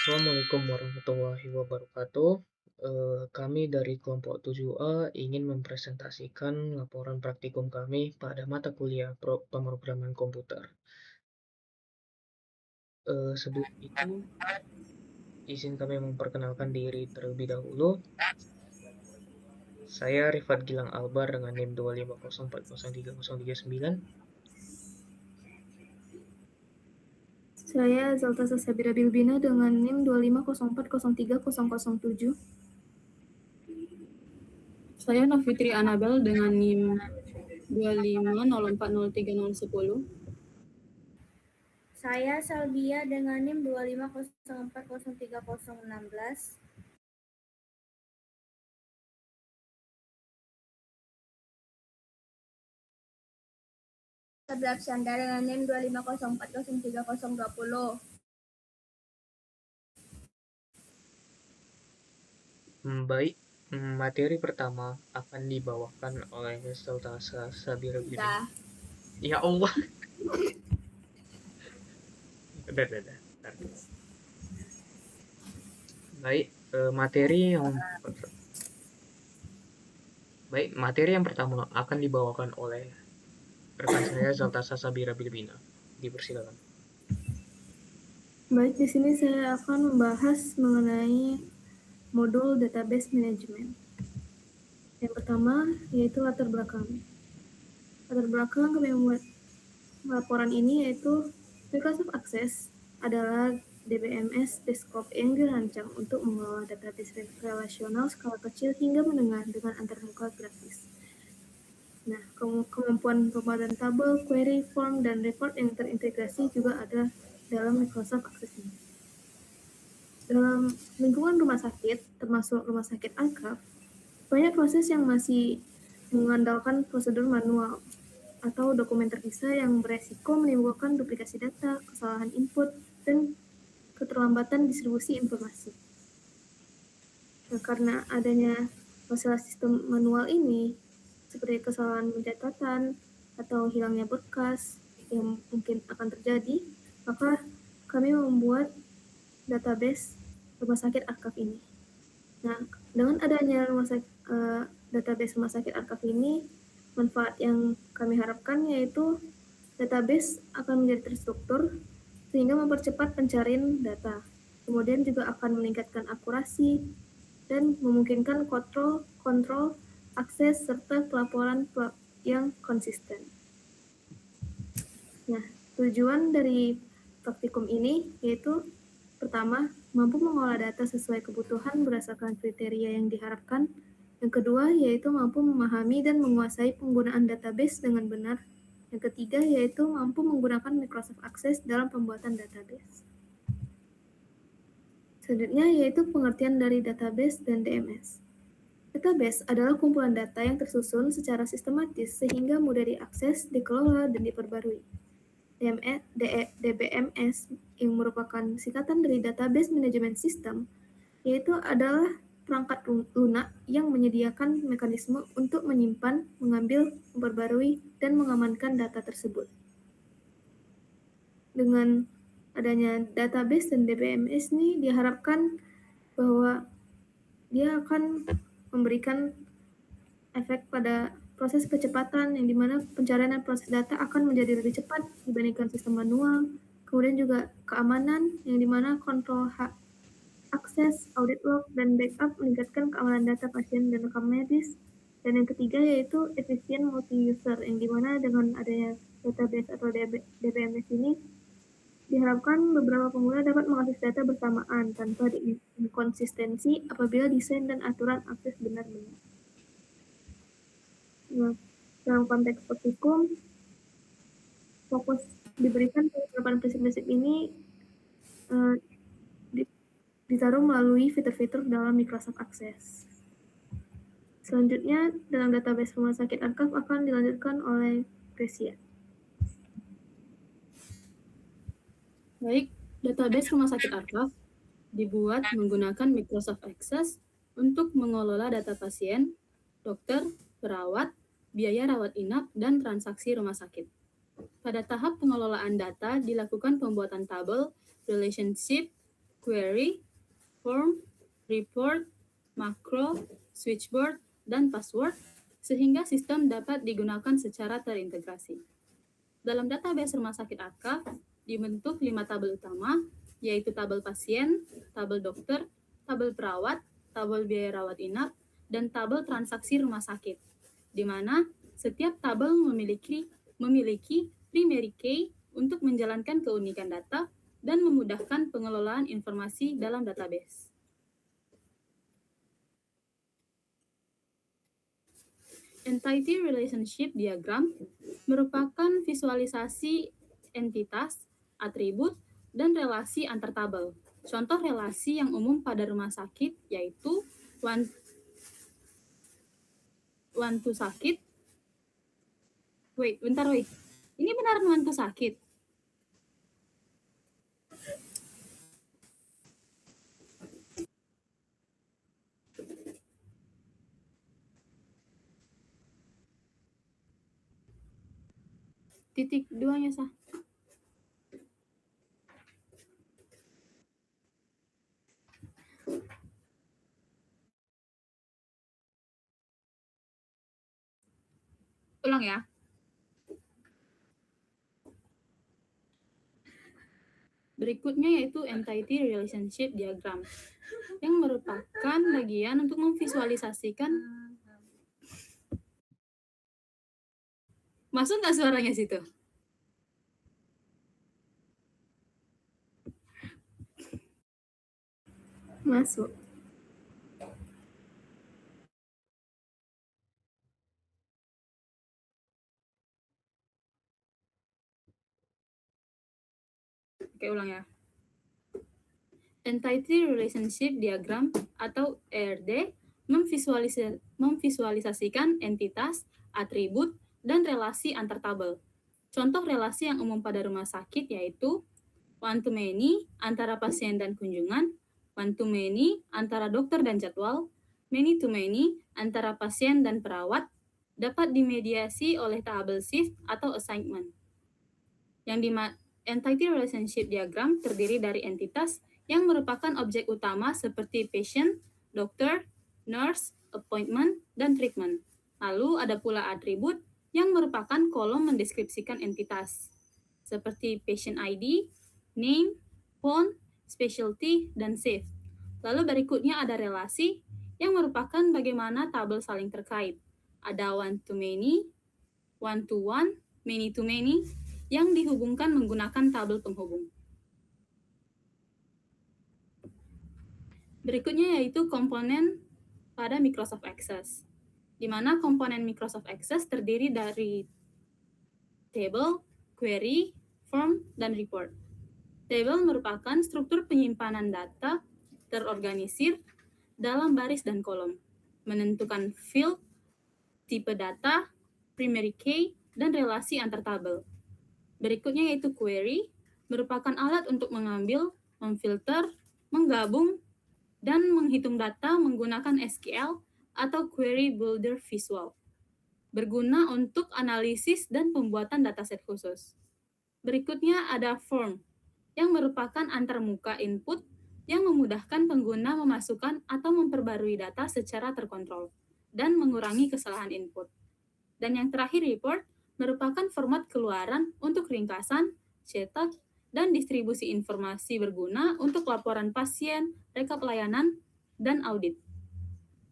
Assalamualaikum warahmatullahi wabarakatuh. Kami dari kelompok 7A ingin mempresentasikan laporan praktikum kami pada mata kuliah pemrograman komputer. Sebelum itu, izin kami memperkenalkan diri terlebih dahulu. Saya Rifat Gilang Albar dengan NIM 250403039. Saya Zalta Sabira Bilbina dengan NIM 250403007. Saya Nafitri Anabel dengan NIM 250403010. Saya Salbia dengan NIM 250403016. Sabila Chandra dengan NIM 250403020. Baik, materi pertama akan dibawakan oleh Zalta Sabira Bilbina. Ya Allah. Udah. Bentar. Baik, materi yang pertama akan dibawakan oleh rekan saya Zalta Sabira Bilbina. Dipersilakan. Baik, di sini saya akan membahas mengenai modul database management. Yang pertama yaitu latar belakang. Latar belakang kami membuat laporan ini yaitu Microsoft Access adalah DBMS desktop yang dirancang untuk mengelola database relasional skala kecil hingga menengah dengan antarmuka grafis. Nah, kemampuan pembuatan tabel, query, form, dan report yang terintegrasi juga ada dalam Microsoft Access ini. Dalam lingkungan rumah sakit, termasuk rumah sakit akrab, banyak proses yang masih mengandalkan prosedur manual atau dokumen terpisah yang beresiko menimbulkan duplikasi data, kesalahan input, dan keterlambatan distribusi informasi. Nah, karena adanya masalah sistem manual ini, seperti kesalahan pencatatan atau hilangnya berkas yang mungkin akan terjadi, maka kami membuat database rumah sakit akrab ini. Nah, dengan adanya database rumah sakit akrab ini, manfaat yang kami harapkan yaitu database akan menjadi terstruktur sehingga mempercepat pencarian data. Kemudian juga akan meningkatkan akurasi dan memungkinkan kontrol, akses, serta pelaporan yang konsisten. Nah, tujuan dari praktikum ini yaitu pertama, mampu mengolah data sesuai kebutuhan berdasarkan kriteria yang diharapkan. Yang kedua, yaitu mampu memahami dan menguasai penggunaan database dengan benar. Yang ketiga, yaitu mampu menggunakan Microsoft Access dalam pembuatan database. Selanjutnya, yaitu pengertian dari database dan DMS. Database adalah kumpulan data yang tersusun secara sistematis sehingga mudah diakses, dikelola, dan diperbarui. DBMS yang merupakan singkatan dari Database Management System, yaitu adalah perangkat lunak yang menyediakan mekanisme untuk menyimpan, mengambil, memperbarui, dan mengamankan data tersebut. Dengan adanya database dan DBMS ini diharapkan bahwa dia akan memberikan efek pada proses kecepatan yang dimana pencarian dan proses data akan menjadi lebih cepat dibandingkan sistem manual. Kemudian juga keamanan yang dimana kontrol hak akses, audit log, dan backup meningkatkan keamanan data pasien dan rekam medis. Dan yang ketiga yaitu efisien multi-user yang dimana dengan adanya database atau DBMS ini diharapkan beberapa pengguna dapat mengakses data bersamaan tanpa inkonsistensi apabila desain dan aturan akses benar-benar. Nah, dalam konteks praktikum, fokus diberikan penerapan prinsip-prinsip ini ditaruh melalui fitur-fitur dalam Microsoft Access. Selanjutnya, dalam database rumah sakit akrab akan dilanjutkan oleh Gracia. Baik, database rumah sakit akrab dibuat menggunakan Microsoft Access untuk mengelola data pasien, dokter, perawat, biaya rawat inap, dan transaksi rumah sakit. Pada tahap pengelolaan data dilakukan pembuatan tabel, relationship, query, form, report, makro, switchboard, dan password, sehingga sistem dapat digunakan secara terintegrasi. Dalam database Rumah Sakit Arka, dibentuk 5 tabel utama, yaitu tabel pasien, tabel dokter, tabel perawat, tabel biaya rawat inap, dan tabel transaksi rumah sakit, di mana setiap tabel memiliki primary key untuk menjalankan keunikan data dan memudahkan pengelolaan informasi dalam database. Entity Relationship Diagram merupakan visualisasi entitas, atribut, dan relasi antar tabel. Contoh relasi yang umum pada rumah sakit yaitu wantu sakit. Bentar. Ini benar wantu sakit? Titik 2-nya sah. Ulang ya. Berikutnya yaitu Entity Relationship Diagram, yang merupakan bagian untuk memvisualisasikan. Masuk nggak suaranya situ? Masuk. Oke, ulang ya. Entity Relationship Diagram atau ERD memvisualisasikan entitas, atribut, dan relasi antar tabel. Contoh relasi yang umum pada rumah sakit yaitu one to many antara pasien dan kunjungan, one to many antara dokter dan jadwal, many to many antara pasien dan perawat, dapat dimediasi oleh tabel shift atau assignment. Entity Relationship Diagram terdiri dari entitas yang merupakan objek utama seperti patient, dokter, nurse, appointment, dan treatment. Lalu ada pula atribut yang merupakan kolom mendeskripsikan entitas, seperti patient ID, name, phone, specialty, dan shift. Lalu berikutnya ada relasi yang merupakan bagaimana tabel saling terkait. Ada one to many, one to one, many to many, yang dihubungkan menggunakan tabel penghubung. Berikutnya yaitu komponen pada Microsoft Access, di mana komponen Microsoft Access terdiri dari table, query, form, dan report. Table merupakan struktur penyimpanan data terorganisir dalam baris dan kolom, menentukan field, tipe data, primary key, dan relasi antar tabel. Berikutnya yaitu query, merupakan alat untuk mengambil, memfilter, menggabung, dan menghitung data menggunakan SQL atau Query Builder Visual. Berguna untuk analisis dan pembuatan dataset khusus. Berikutnya ada form, yang merupakan antarmuka input yang memudahkan pengguna memasukkan atau memperbarui data secara terkontrol dan mengurangi kesalahan input. Dan yang terakhir report, merupakan format keluaran untuk ringkasan, cetak, dan distribusi informasi berguna untuk laporan pasien, rekap layanan, dan audit.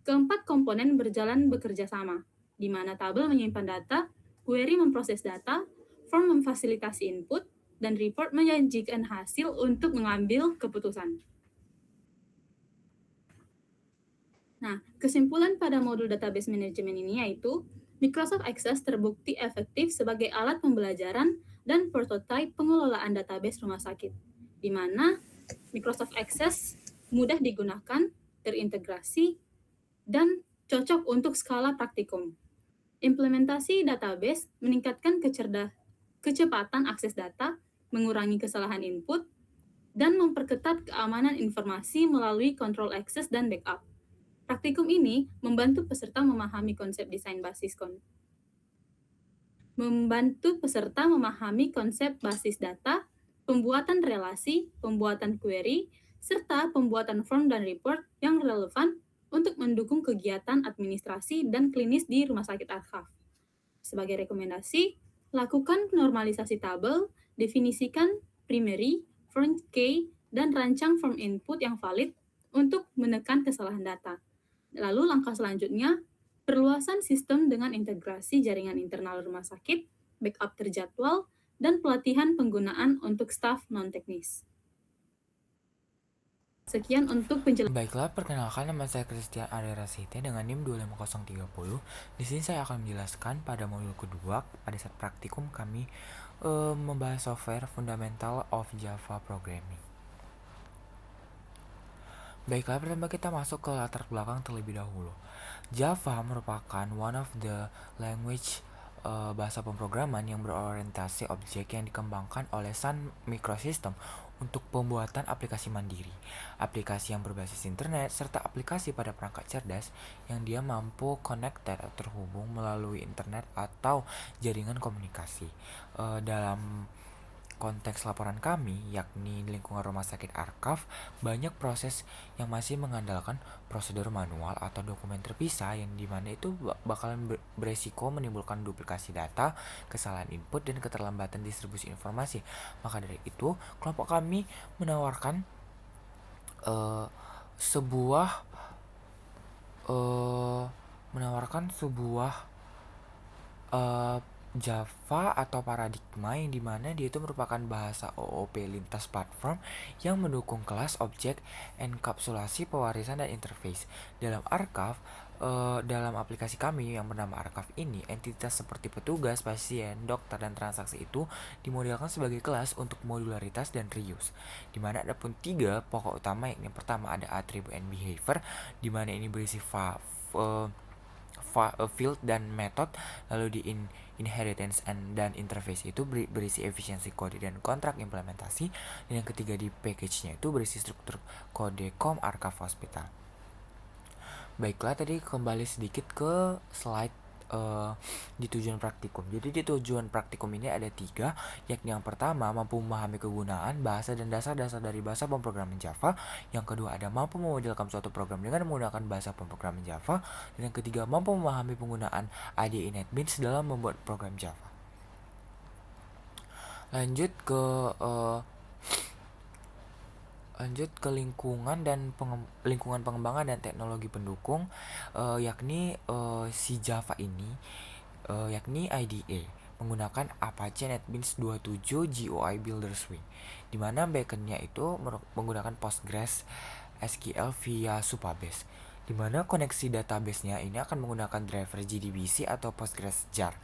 Keempat komponen bekerja sama, di mana tabel menyimpan data, query memproses data, form memfasilitasi input, dan report menyajikan hasil untuk mengambil keputusan. Nah, kesimpulan pada modul database management ini yaitu Microsoft Access terbukti efektif sebagai alat pembelajaran dan prototipe pengelolaan database rumah sakit, di mana Microsoft Access mudah digunakan, terintegrasi, dan cocok untuk skala praktikum. Implementasi database meningkatkan kecepatan akses data, mengurangi kesalahan input, dan memperketat keamanan informasi melalui control access dan backup. Praktikum ini membantu peserta memahami konsep basis data, pembuatan relasi, pembuatan query, serta pembuatan form dan report yang relevan untuk mendukung kegiatan administrasi dan klinis di Rumah Sakit Arkhaf. Sebagai rekomendasi, lakukan normalisasi tabel, definisikan primary, front key, dan rancang form input yang valid untuk menekan kesalahan data. Lalu langkah selanjutnya, perluasan sistem dengan integrasi jaringan internal rumah sakit, backup terjadwal, dan pelatihan penggunaan untuk staf non-teknis. Sekian untuk penjelasan. Baiklah, perkenalkan nama saya Christian Arera Site dengan NIM 25030. Di sini saya akan menjelaskan pada modul kedua pada saat praktikum kami membahas software Fundamental of Java Programming. Baiklah, pertama kita masuk ke latar belakang terlebih dahulu. Java merupakan one of the language bahasa pemrograman yang berorientasi objek yang dikembangkan oleh Sun Microsystem untuk pembuatan aplikasi mandiri, aplikasi yang berbasis internet, serta aplikasi pada perangkat cerdas yang dia mampu connected atau terhubung melalui internet atau jaringan komunikasi. Dalam konteks laporan kami, yakni lingkungan rumah sakit Arkhaf, banyak proses yang masih mengandalkan prosedur manual atau dokumen terpisah yang dimana itu bakalan beresiko menimbulkan duplikasi data, kesalahan input, dan keterlambatan distribusi informasi. Maka dari itu, kelompok kami menawarkan sebuah Java atau paradigma yang dimana dia itu merupakan bahasa OOP lintas platform yang mendukung kelas, objek, enkapsulasi, pewarisan, dan interface. Dalam Arkhaf, dalam aplikasi kami yang bernama Arkhaf ini, entitas seperti petugas, pasien, dokter, dan transaksi itu dimodelkan sebagai kelas untuk modularitas dan reuse. Dimana ada pun 3 pokok utama, yang pertama ada attribute and behavior, dimana ini berisi field dan method, lalu di inheritance dan interface itu berisi efisiensi kode dan kontrak implementasi, dan yang ketiga di package-nya itu berisi struktur kode COM Arkhaf Hospital. Baiklah, tadi kembali sedikit ke slide di tujuan praktikum. Jadi di tujuan praktikum ini ada 3, yakni yang pertama mampu memahami kegunaan, bahasa, dan dasar-dasar dari bahasa pemrograman Java. Yang kedua ada mampu memodelkan suatu program dengan menggunakan bahasa pemrograman Java. Dan yang ketiga mampu memahami penggunaan IDE NetBeans dalam membuat program Java. Lanjut ke lingkungan pengembangan dan teknologi pendukung, yakni si Java ini, yakni IDE menggunakan Apache NetBeans 27 GUI Builder Suite, di mana backendnya itu menggunakan Postgres SQL via Supabase, di mana koneksi database-nya ini akan menggunakan driver JDBC atau Postgres jar.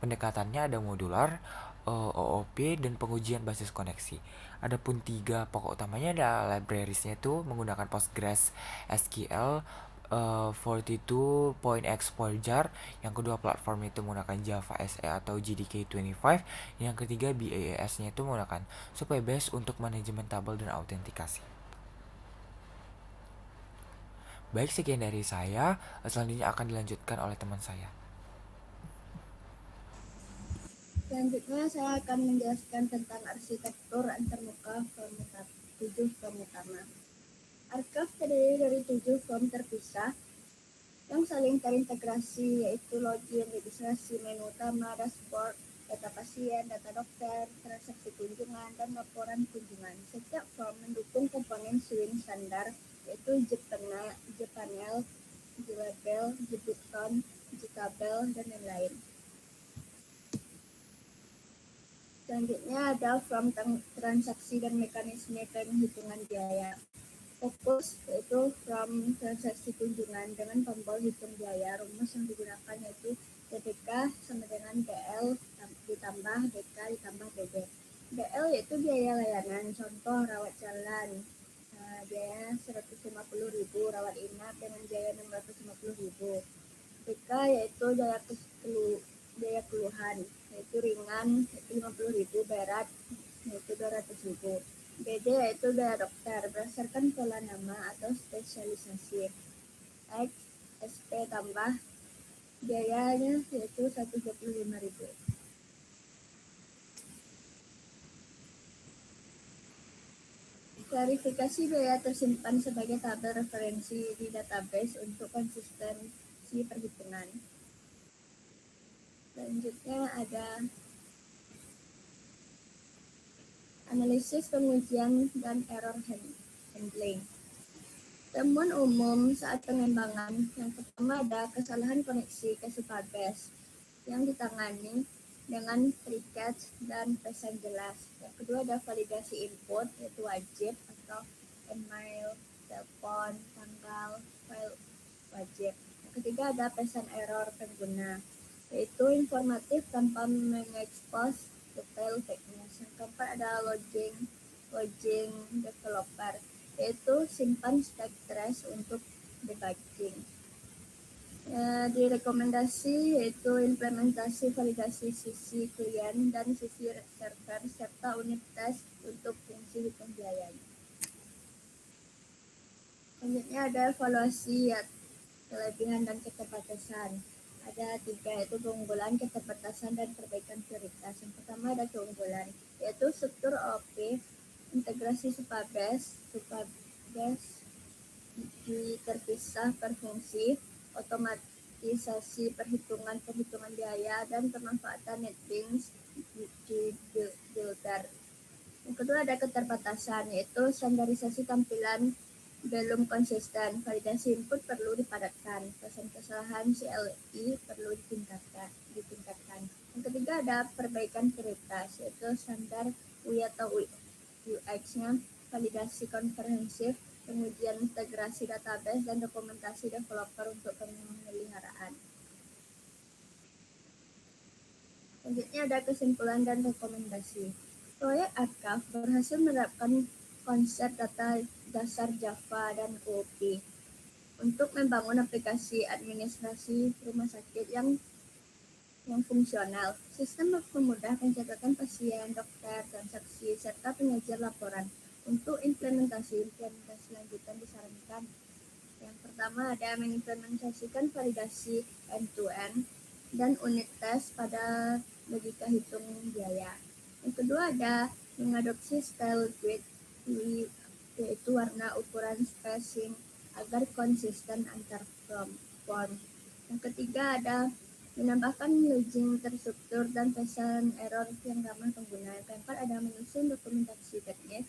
Pendekatannya ada modular, OOP, dan pengujian basis koneksi. Adapun 3 pokok utamanya adalah libraries-nya itu menggunakan Postgres SQL 42.x jar. Yang kedua platform itu menggunakan Java SE atau JDK 25. Yang ketiga BAS-nya itu menggunakan Supabase untuk manajemen tabel dan autentikasi. Baik, sekian dari saya. Selanjutnya akan dilanjutkan oleh teman saya. Selanjutnya saya akan menjelaskan tentang arsitektur antarmuka form 7 form utama. Arkhaf terdiri dari 7 form terpisah yang saling terintegrasi, yaitu login, registrasi, menu utama, dashboard, data pasien, data dokter, transaksi kunjungan, dan laporan kunjungan. Setiap form mendukung komponen swing standar, yaitu jpanel, jlabel, jbutton, jtabel, dan lain-lain. Selanjutnya ada form transaksi dan mekanisme penghitungan biaya. Fokus yaitu form transaksi kunjungan dengan tombol hitung biaya. Rumus yang digunakan yaitu DBK sama dengan DL ditambah DK ditambah DB. DL yaitu biaya layanan, contoh rawat jalan, biaya 150.000, rawat inap dengan biaya 650.000. DK yaitu biaya keluhan, yaitu ringan yaitu 50.000, berat yaitu 200.000. BD yaitu biaya dokter berdasarkan pola nama atau spesialisasi. X, SP tambah biayanya yaitu 125.000. Klarifikasi biaya tersimpan sebagai tabel referensi di database untuk konsistensi perhitungan. Selanjutnya ada analisis, pengujian, dan error handling. Temuan umum saat pengembangan yang pertama ada kesalahan koneksi ke Supabase yang ditangani dengan pre-catch dan pesan jelas. Yang kedua ada validasi input, yaitu wajib atau email, telepon, tanggal, file wajib. Yang ketiga ada pesan error pengguna, yaitu informatif tanpa mengekspos detail teknis. Yang keempat ada logging developer, yaitu simpan stack trace untuk debugging. Di rekomendasi yaitu implementasi validasi sisi klien dan sisi server serta unit tes untuk fungsi hitung biaya. Selanjutnya ada evaluasi ya, kelebihan dan keterbatasan. Ada 3, yaitu keunggulan, keterbatasan, dan perbaikan prioritas. Yang pertama ada keunggulan, yaitu struktur OOP, integrasi Supabase terpisah per fungsi, otomatisasi perhitungan biaya, dan pemanfaatan NetBeans di builder. Yang kedua ada keterbatasan, yaitu standarisasi tampilan belum konsisten, validasi input perlu dipadatkan, pesan kesalahan CLI perlu ditingkatkan. Yang ketiga ada perbaikan prioritas, yaitu standar UI atau UX-nya, validasi komprehensif, pengujian integrasi database, dan dokumentasi developer untuk pemeliharaan. Selanjutnya ada kesimpulan dan rekomendasi. Proyek Archive berhasil menerapkan konsep data dasar Java dan OOP untuk membangun aplikasi administrasi rumah sakit yang fungsional. Sistem memudahkan catatan pasien, dokter, transaksi, serta penyajian laporan. Untuk implementasi lanjutan disarankan. Yang pertama ada mengimplementasikan validasi end-to-end dan unit tes pada logika hitung biaya. Yang kedua ada mengadopsi style grid, yaitu warna, ukuran, spacing agar konsisten antar font. Yang ketiga ada menambahkan logging terstruktur dan pesan error yang ramah pengguna. Yang keempat ada menyusun dokumentasi teknis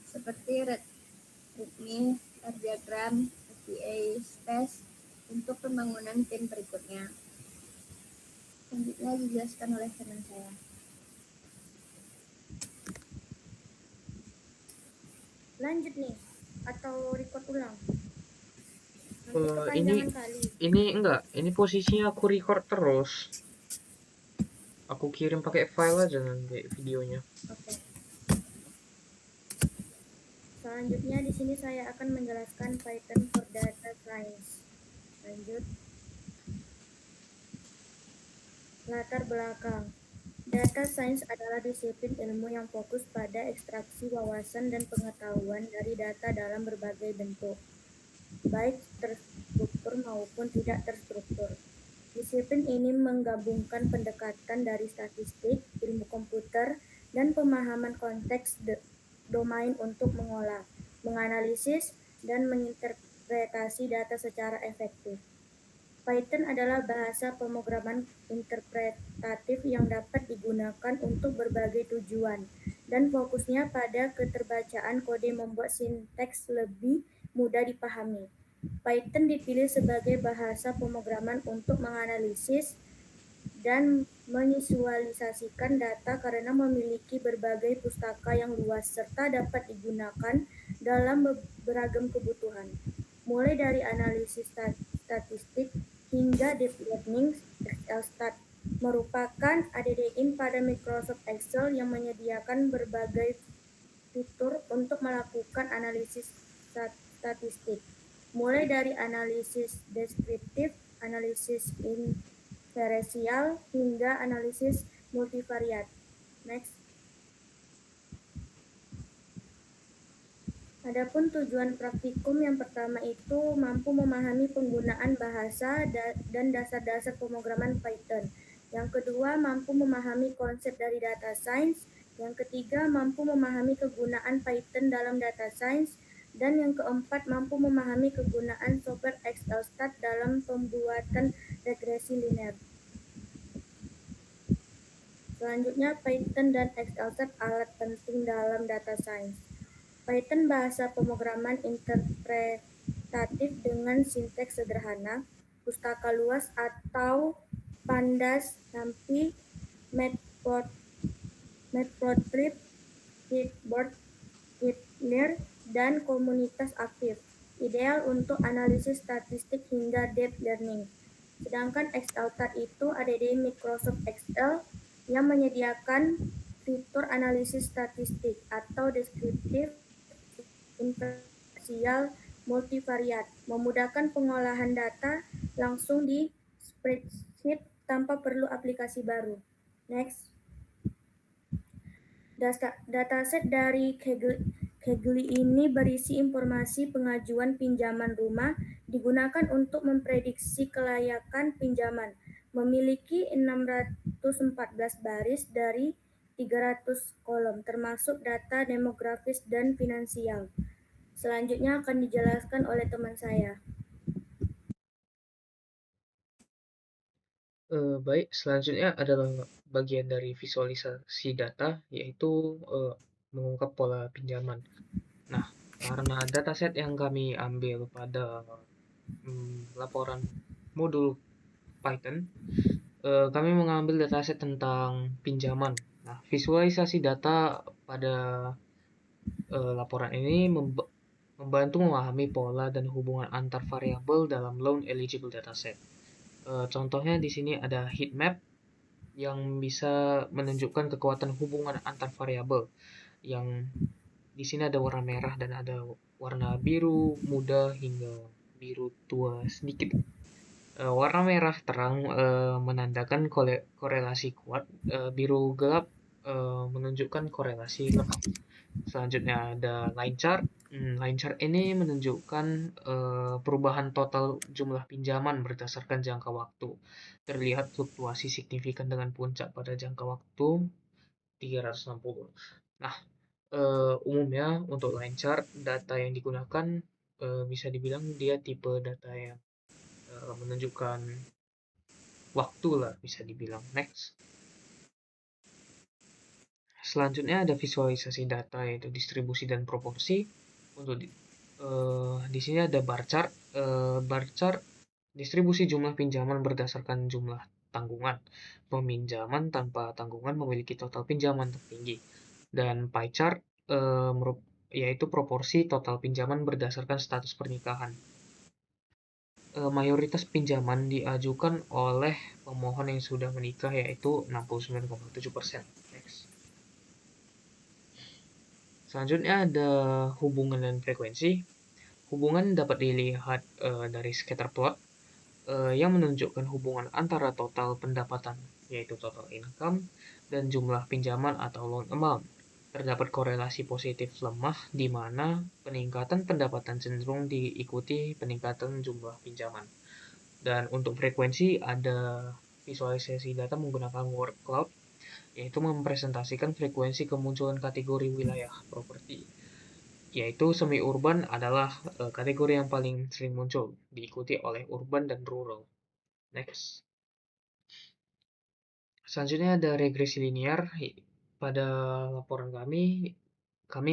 seperti README, R-diagram, FBA, space untuk pembangunan tim berikutnya. Selanjutnya dijelaskan oleh teman saya. Lanjut nih, atau record ulang? Ini enggak, ini posisinya aku record terus. Aku kirim pakai file aja nanti videonya. Oke. Selanjutnya di sini saya akan menjelaskan Python for Data Science. Lanjut. Latar belakang. Data Science adalah disiplin ilmu yang fokus pada ekstraksi wawasan dan pengetahuan dari data dalam berbagai bentuk, baik terstruktur maupun tidak terstruktur. Disiplin ini menggabungkan pendekatan dari statistik, ilmu komputer, dan pemahaman konteks domain untuk mengolah, menganalisis, dan menginterpretasi data secara efektif. Python adalah bahasa pemrograman interpretatif yang dapat digunakan untuk berbagai tujuan, dan fokusnya pada keterbacaan kode membuat sinteks lebih mudah dipahami. Python dipilih sebagai bahasa pemrograman untuk menganalisis dan memvisualisasikan data karena memiliki berbagai pustaka yang luas serta dapat digunakan dalam beragam kebutuhan, mulai dari analisis statistik hingga deep learning. XLStat merupakan add-in pada Microsoft Excel yang menyediakan berbagai fitur untuk melakukan analisis statistik, mulai dari analisis deskriptif, analisis inferensial, hingga analisis multivariat. Next. Adapun tujuan praktikum yang pertama itu mampu memahami penggunaan bahasa dan dasar-dasar pemrograman Python. Yang kedua, mampu memahami konsep dari data science. Yang ketiga, mampu memahami kegunaan Python dalam data science. Dan yang keempat, mampu memahami kegunaan software Excel-stat dalam pembuatan regresi linear. Selanjutnya, Python dan Excel-stat alat penting dalam data science. Python bahasa pemrograman interpretatif dengan sinteks sederhana, pustaka luas atau pandas, NumPy, Matplotlib, Gitboard, Gitler, dan komunitas aktif. Ideal untuk analisis statistik hingga deep learning. Sedangkan Excel-stat itu ada di Microsoft Excel yang menyediakan fitur analisis statistik atau deskriptif imparsial multivariat, memudahkan pengolahan data langsung di spreadsheet tanpa perlu aplikasi baru. Next. Dataset dari Kaggle ini berisi informasi pengajuan pinjaman rumah digunakan untuk memprediksi kelayakan pinjaman. Memiliki 614 baris dari 300 kolom, termasuk data demografis dan finansial. Selanjutnya akan dijelaskan oleh teman saya. Baik, selanjutnya adalah bagian dari visualisasi data, yaitu mengungkap pola pinjaman. Nah, karena dataset yang kami ambil pada laporan modul Python, kami mengambil dataset tentang pinjaman. Nah, visualisasi data pada laporan ini membantu memahami pola dan hubungan antar variabel dalam loan eligible dataset. Contohnya di sini ada heat map yang bisa menunjukkan kekuatan hubungan antar variabel. Yang di sini ada warna merah dan ada warna biru muda hingga biru tua sedikit. Warna merah terang menandakan korelasi kuat, biru gelap menunjukkan korelasi lemah. Selanjutnya ada line chart. Line chart ini menunjukkan perubahan total jumlah pinjaman berdasarkan jangka waktu. Terlihat fluktuasi signifikan dengan puncak pada jangka waktu 360. Nah, umumnya untuk line chart, data yang digunakan bisa dibilang dia tipe data yang menunjukkan waktu lah, bisa dibilang. Next. Selanjutnya ada visualisasi data, yaitu distribusi dan proporsi. Untuk di sini ada bar chart. Bar chart distribusi jumlah pinjaman berdasarkan jumlah tanggungan. Peminjaman tanpa tanggungan memiliki total pinjaman tertinggi. Dan pie chart yaitu proporsi total pinjaman berdasarkan status pernikahan. Mayoritas pinjaman diajukan oleh pemohon yang sudah menikah, yaitu 69,7%. Next. Selanjutnya ada hubungan dan frekuensi. Hubungan dapat dilihat dari scatter plot yang menunjukkan hubungan antara total pendapatan, yaitu total income, dan jumlah pinjaman atau loan amount. Terdapat korelasi positif lemah di mana peningkatan pendapatan cenderung diikuti peningkatan jumlah pinjaman. Dan untuk frekuensi ada visualisasi data menggunakan word cloud, yaitu mempresentasikan frekuensi kemunculan kategori wilayah properti, yaitu semi urban adalah kategori yang paling sering muncul, diikuti oleh urban dan rural. Next. Selanjutnya ada regresi linear. Pada laporan kami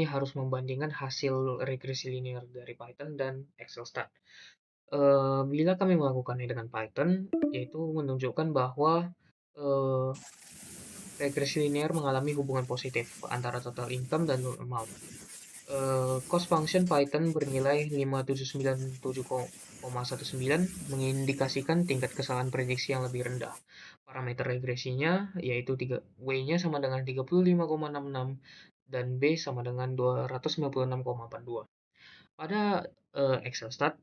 harus membandingkan hasil regresi linear dari Python dan Excel-stat. Bila kami melakukannya dengan Python, yaitu menunjukkan bahwa regresi linear mengalami hubungan positif antara total income dan loan amount. Cost function Python bernilai 5797,19 mengindikasikan tingkat kesalahan prediksi yang lebih rendah. Parameter regresinya yaitu W-nya sama dengan 35,66 dan B sama dengan 296,42. Pada Excel-stat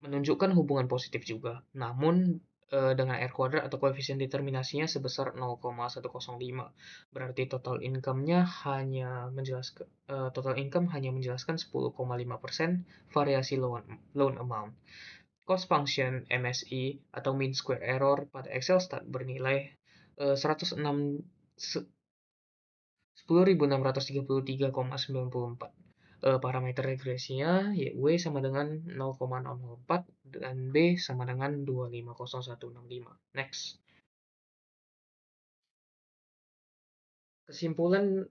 menunjukkan hubungan positif juga, namun dengan R kuadrat atau koefisien determinasinya sebesar 0,105. Berarti total income hanya menjelaskan 10,5% variasi loan amount. Cost function MSE atau mean square error pada Excel-stat bernilai 106 10.633,94. Parameter regresinya ya W sama dengan 0,004 dan B sama dengan 250.165. Next. Kesimpulan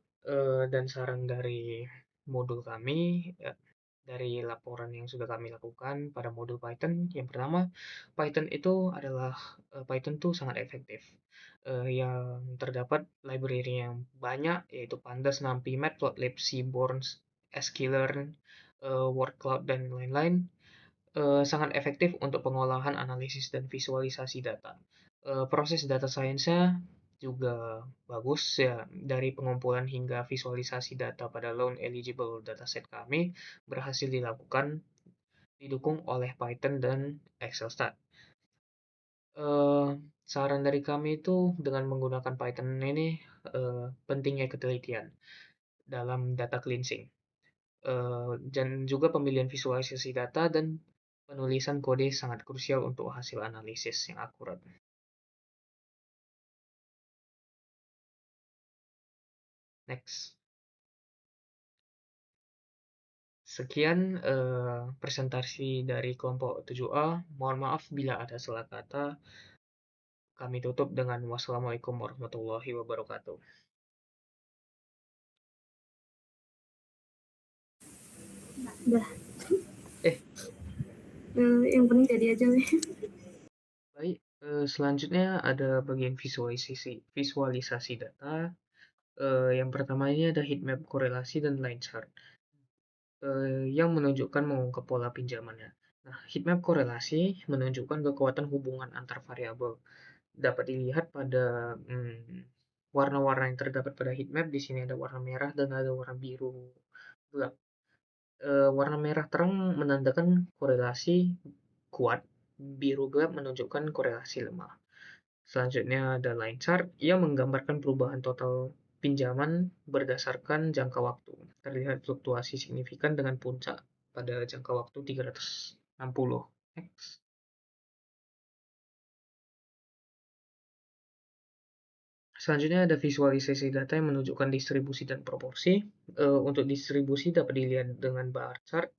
dan saran dari modul kami dari laporan yang sudah kami lakukan pada modul Python. Yang pertama, Python itu sangat efektif. Yang terdapat library yang banyak yaitu Pandas, NumPy, Matplotlib, Seaborn, sklearn, word cloud dan lain-lain. Sangat efektif untuk pengolahan, analisis, dan visualisasi data. Proses data science-nya juga bagus ya, dari pengumpulan hingga visualisasi data pada loan eligible dataset kami berhasil dilakukan, didukung oleh Python dan Excel-stat. Saran dari kami itu dengan menggunakan Python ini pentingnya ketelitian dalam data cleansing. Dan juga pemilihan visualisasi data dan penulisan kode sangat krusial untuk hasil analisis yang akurat. Next. Sekian presentasi dari kelompok 7A. Mohon maaf bila ada salah kata. Kami tutup dengan wassalamualaikum warahmatullahi wabarakatuh. Udah. Eh. Yang penting jadi aja nih. Baik, selanjutnya ada bagian visualisasi data. Yang pertama ini ada heatmap korelasi dan line chart yang menunjukkan mengungkap pola pinjamannya. Nah, heatmap korelasi menunjukkan kekuatan hubungan antar variabel. Dapat dilihat pada warna-warna yang terdapat pada heatmap. Di sini ada warna merah dan ada warna biru gelap. Warna merah terang menandakan korelasi kuat, biru gelap menunjukkan korelasi lemah. Selanjutnya ada line chart yang menggambarkan perubahan total pinjaman berdasarkan jangka waktu. Terlihat fluktuasi signifikan dengan puncak pada jangka waktu 360. Next. Selanjutnya ada visualisasi data yang menunjukkan distribusi dan proporsi. Untuk distribusi dapat dilihat dengan bar chart,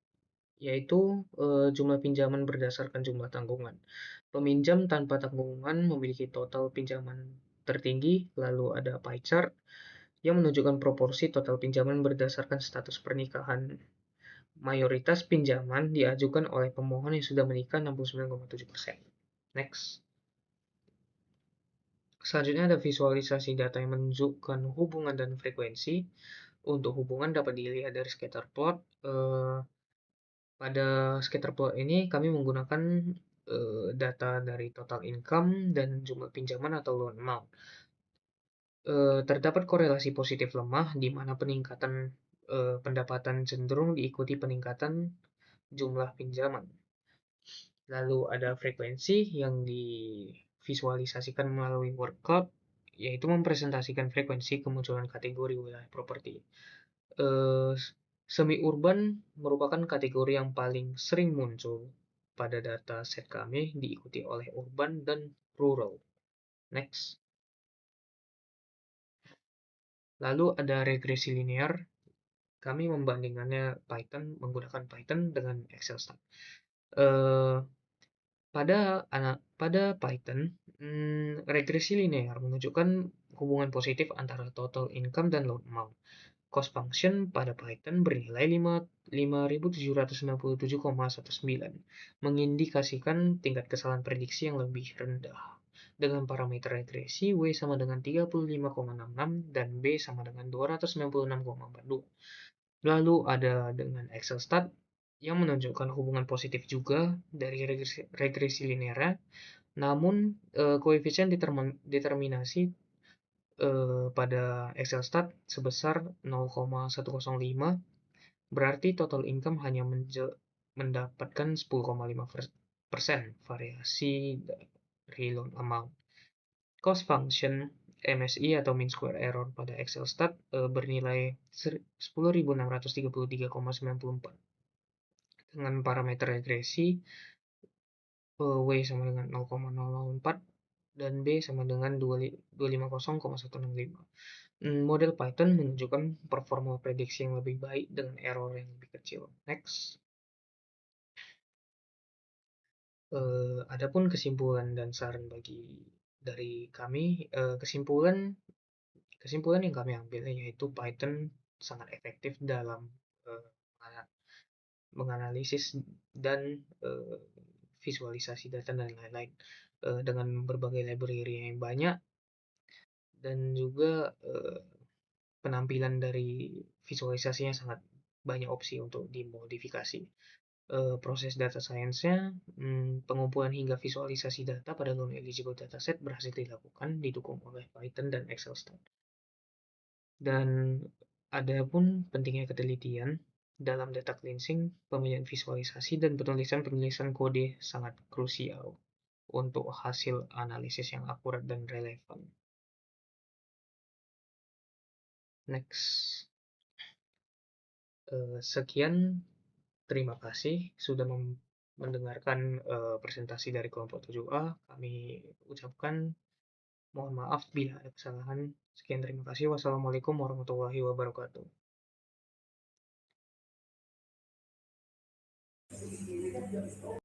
yaitu jumlah pinjaman berdasarkan jumlah tanggungan. Peminjam tanpa tanggungan memiliki total pinjaman tertinggi. Lalu ada pie chart yang menunjukkan proporsi total pinjaman berdasarkan status pernikahan. Mayoritas pinjaman diajukan oleh pemohon yang sudah menikah 69,7%. Next. Selanjutnya ada visualisasi data yang menunjukkan hubungan dan frekuensi. Untuk hubungan dapat dilihat dari scatter plot. Pada scatter plot ini kami menggunakan data dari total income dan jumlah pinjaman atau loan amount. Terdapat korelasi positif lemah di mana peningkatan pendapatan cenderung diikuti peningkatan jumlah pinjaman. Lalu ada frekuensi yang divisualisasikan melalui word cloud, yaitu mempresentasikan frekuensi kemunculan kategori wilayah properti. Semi urban merupakan kategori yang paling sering muncul pada data set kami, diikuti oleh urban dan rural. Next. Lalu ada regresi linear. Kami membandingkannya menggunakan Python dengan Excel-stat. Pada Python, regresi linear menunjukkan hubungan positif antara total income dan loan amount. Cost function pada Python bernilai 5.797,19, mengindikasikan tingkat kesalahan prediksi yang lebih rendah. Dengan parameter regresi, W sama dengan 35,66 dan B sama dengan 296,42. Lalu ada dengan Excel-stat yang menunjukkan hubungan positif juga dari regresi linear, namun koefisien determinasi pada Excel-stat sebesar 0,105, berarti total income hanya mendapatkan 10,5% variasi dari loan amount. Cost function MSI atau mean square error pada Excel-stat bernilai 10.633,94 dengan parameter regresi W sama dengan 0,004 dan B sama dengan 250,165. Model Python menunjukkan performa prediksi yang lebih baik dengan error yang lebih kecil. Next. Adapun kesimpulan dan saran dari kami, kesimpulan yang kami ambil yaitu Python sangat efektif dalam menganalisis dan visualisasi data dan lain-lain dengan berbagai library yang banyak, dan juga penampilan dari visualisasinya sangat banyak opsi untuk dimodifikasi. Proses data science-nya, pengumpulan hingga visualisasi data pada non-eligible dataset berhasil dilakukan, didukung oleh Python dan Excel Stat. Dan ada pun pentingnya ketelitian dalam data cleansing, pemilihan visualisasi, dan penulisan kode sangat krusial untuk hasil analisis yang akurat dan relevan. Next. Sekian, terima kasih sudah mendengarkan presentasi dari kelompok 7A. Kami ucapkan mohon maaf bila ada kesalahan. Sekian, terima kasih. Wassalamualaikum warahmatullahi wabarakatuh.